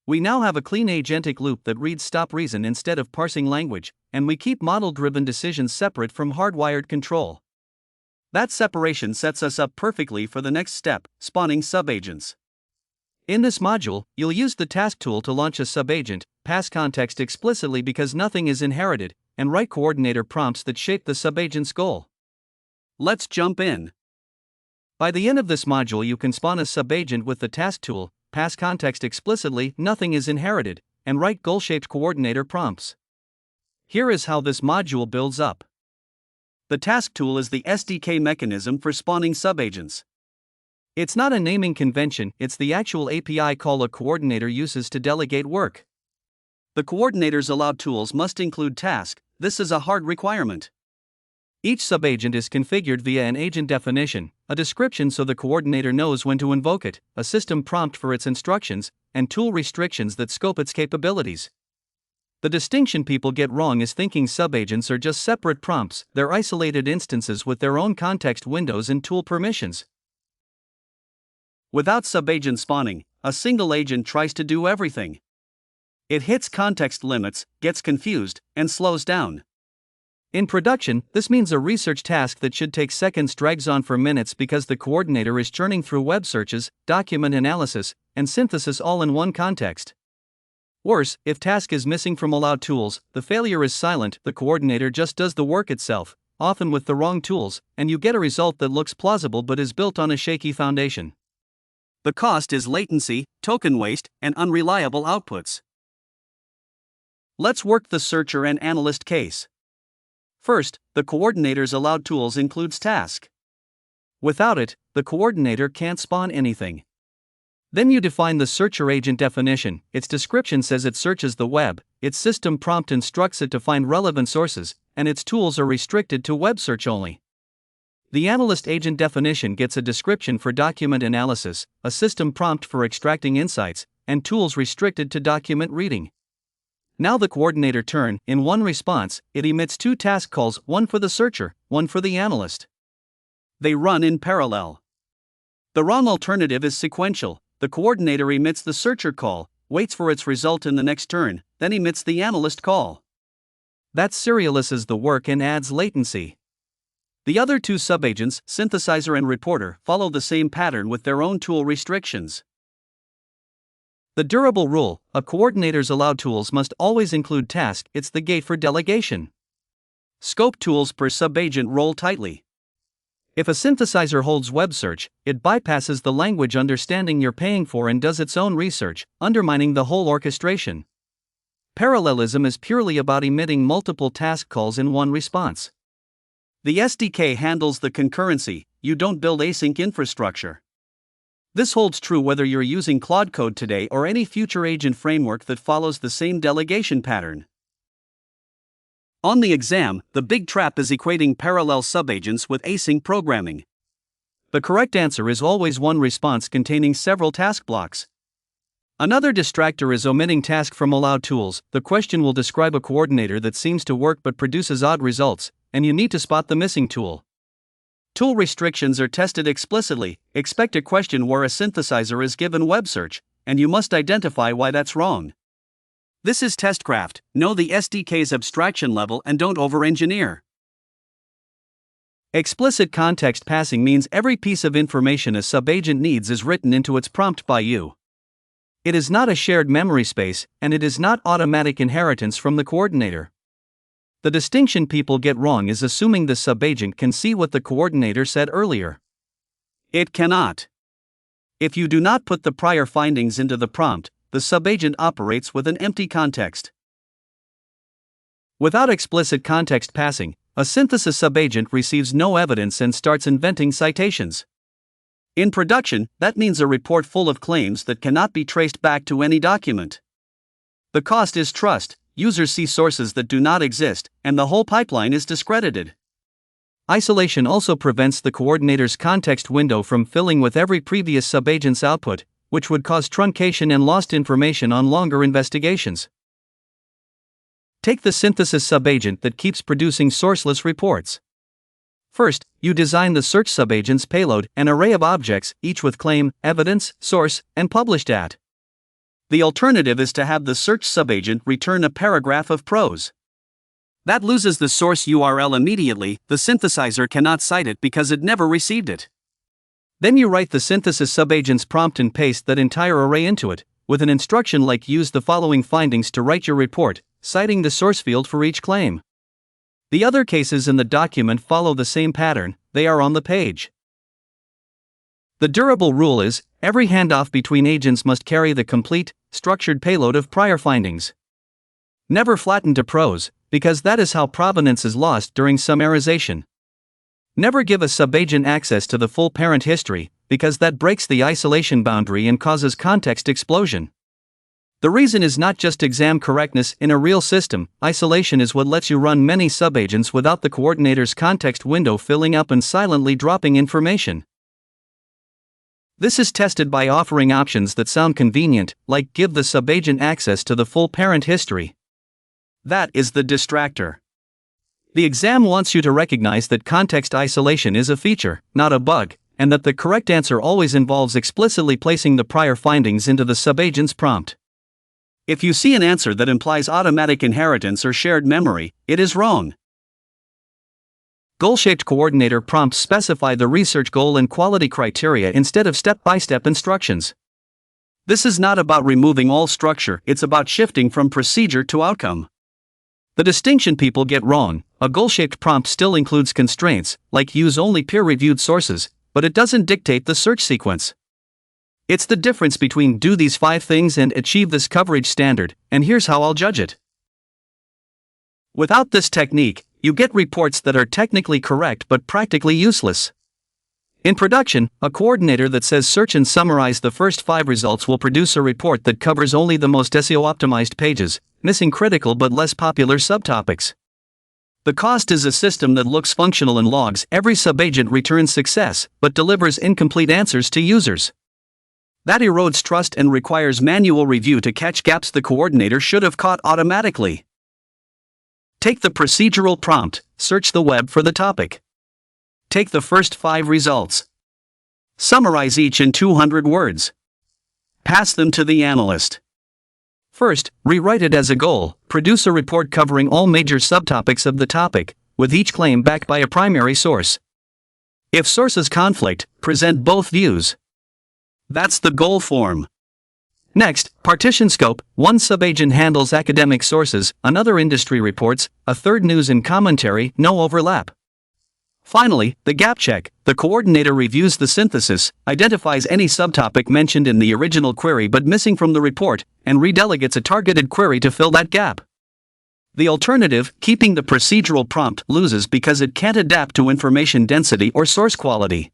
We now have a clean agentic loop that reads stop reason instead of parsing language, and we keep model-driven decisions separate from hardwired control. That separation sets us up perfectly for the next step, spawning subagents. In this module, you'll use the task tool to launch a subagent, pass context explicitly because nothing is inherited, and write coordinator prompts that shape the subagent's goal. Let's jump in. By the end of this module, you can spawn a subagent with the task tool, pass context explicitly, nothing is inherited, and write goal-shaped coordinator prompts. Here is how this module builds up. The task tool is the SDK mechanism for spawning subagents. It's not a naming convention, it's the actual API call a coordinator uses to delegate work. The coordinator's allowed tools must include task. This is a hard requirement. Each subagent is configured via an agent definition, a description so the coordinator knows when to invoke it, a system prompt for its instructions, and tool restrictions that scope its capabilities. The distinction people get wrong is thinking subagents are just separate prompts. They're isolated instances with their own context windows and tool permissions. Without subagent spawning, a single agent tries to do everything. It hits context limits, gets confused, and slows down. In production, this means a research task that should take seconds drags on for minutes because the coordinator is churning through web searches, document analysis, and synthesis all in one context. Worse, if task is missing from allowed tools, the failure is silent, the coordinator just does the work itself, often with the wrong tools, and you get a result that looks plausible but is built on a shaky foundation. The cost is latency, token waste, and unreliable outputs. Let's work the searcher and analyst case. First, the coordinator's allowed tools includes task. Without it, the coordinator can't spawn anything. Then you define the searcher agent definition. Its description says it searches the web, its system prompt instructs it to find relevant sources, and its tools are restricted to web search only. The analyst agent definition gets a description for document analysis, a system prompt for extracting insights, and tools restricted to document reading. Now the coordinator turn, in one response, it emits two task calls, one for the searcher, one for the analyst. They run in parallel. The wrong alternative is sequential. The coordinator emits the searcher call, waits for its result in the next turn, then emits the analyst call. That serializes the work and adds latency. The other two subagents, synthesizer and reporter, follow the same pattern with their own tool restrictions. The durable rule: a coordinator's allowed tools must always include task. It's the gate for delegation. Scope tools per subagent roll tightly. If a synthesizer holds web search, it bypasses the language understanding you're paying for and does its own research, undermining the whole orchestration. Parallelism is purely about emitting multiple task calls in one response. The SDK handles the concurrency. You don't build async infrastructure. This holds true whether you're using Claude code today or any future agent framework that follows the same delegation pattern. On the exam, the big trap is equating parallel subagents with async programming. The correct answer is always one response containing several task blocks. Another distractor is omitting task from allowed tools. The question will describe a coordinator that seems to work but produces odd results, and you need to spot the missing tool. Tool restrictions are tested explicitly. Expect a question where a synthesizer is given web search, and you must identify why that's wrong. This is testcraft. Know the SDK's abstraction level and don't over-engineer. Explicit context passing means every piece of information a subagent needs is written into its prompt by you. It is not a shared memory space, and it is not automatic inheritance from the coordinator. The distinction people get wrong is assuming the subagent can see what the coordinator said earlier. It cannot. If you do not put the prior findings into the prompt, the subagent operates with an empty context. Without explicit context passing, a synthesis subagent receives no evidence and starts inventing citations. In production, that means a report full of claims that cannot be traced back to any document. The cost is trust. Users see sources that do not exist, and the whole pipeline is discredited. Isolation also prevents the coordinator's context window from filling with every previous subagent's output, which would cause truncation and lost information on longer investigations. Take the synthesis subagent that keeps producing sourceless reports. First, you design the search subagent's payload, an array of objects, each with claim, evidence, source, and published at. The alternative is to have the search subagent return a paragraph of prose. That loses the source URL immediately, the synthesizer cannot cite it because it never received it. Then you write the synthesis subagent's prompt and paste that entire array into it, with an instruction like use the following findings to write your report, citing the source field for each claim. The other cases in the document follow the same pattern, they are on the page. The durable rule is, every handoff between agents must carry the complete, structured payload of prior findings. Never flatten to prose, because that is how provenance is lost during summarization. Never give a subagent access to the full parent history, because that breaks the isolation boundary and causes context explosion. The reason is not just exam correctness in a real system, isolation is what lets you run many subagents without the coordinator's context window filling up and silently dropping information. This is tested by offering options that sound convenient, like give the subagent access to the full parent history. That is the distractor. The exam wants you to recognize that context isolation is a feature, not a bug, and that the correct answer always involves explicitly placing the prior findings into the subagent's prompt. If you see an answer that implies automatic inheritance or shared memory, it is wrong. Goal-shaped coordinator prompts specify the research goal and quality criteria instead of step-by-step instructions. This is not about removing all structure, it's about shifting from procedure to outcome. The distinction people get wrong, a goal-shaped prompt still includes constraints, like use only peer-reviewed sources, but it doesn't dictate the search sequence. It's the difference between do these 5 things and achieve this coverage standard, and here's how I'll judge it. Without this technique, you get reports that are technically correct but practically useless. In production, a coordinator that says search and summarize the first 5 results will produce a report that covers only the most SEO-optimized pages, missing critical but less popular subtopics. The cost is a system that looks functional and logs every subagent returns success, but delivers incomplete answers to users. That erodes trust and requires manual review to catch gaps the coordinator should have caught automatically. Take the procedural prompt, search the web for the topic. Take the first 5 results. Summarize each in 200 words. Pass them to the analyst. First, rewrite it as a goal, produce a report covering all major subtopics of the topic, with each claim backed by a primary source. If sources conflict, present both views. That's the goal form. Next, partition scope, one subagent handles academic sources, another industry reports, a third news and commentary, no overlap. Finally, the gap check, the coordinator reviews the synthesis, identifies any subtopic mentioned in the original query but missing from the report, and redelegates a targeted query to fill that gap. The alternative, keeping the procedural prompt, loses because it can't adapt to information density or source quality.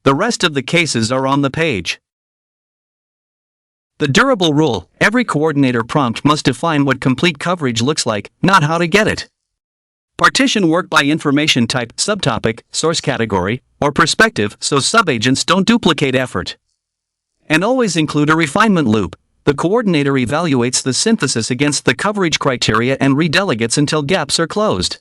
The rest of the cases are on the page. The durable rule, every coordinator prompt must define what complete coverage looks like, not how to get it. Partition work by information type, subtopic, source category, or perspective so subagents don't duplicate effort. And always include a refinement loop. The coordinator evaluates the synthesis against the coverage criteria and redelegates until gaps are closed.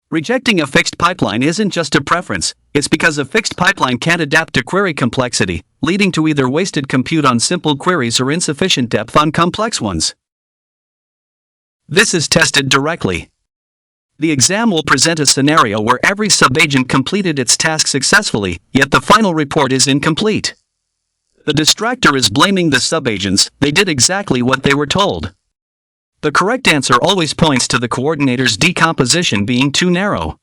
Rejecting a fixed pipeline isn't just a preference, it's because a fixed pipeline can't adapt to query complexity, leading to either wasted compute on simple queries or insufficient depth on complex ones. This is tested directly. The exam will present a scenario where every subagent completed its task successfully, yet the final report is incomplete. The distractor is blaming the subagents, they did exactly what they were told. The correct answer always points to the coordinator's decomposition being too narrow.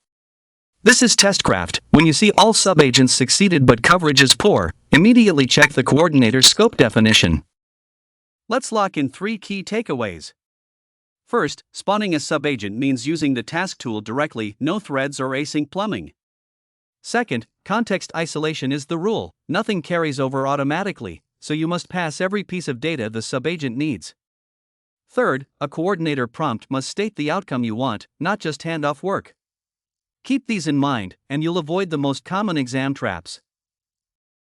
This is testcraft. When you see all subagents succeeded but coverage is poor, immediately check the coordinator's scope definition. Let's lock in 3 key takeaways. First, spawning a subagent means using the task tool directly, no threads or async plumbing. Second, context isolation is the rule, nothing carries over automatically, so you must pass every piece of data the subagent needs. Third, a coordinator prompt must state the outcome you want, not just hand off work. Keep these in mind, and you'll avoid the most common exam traps.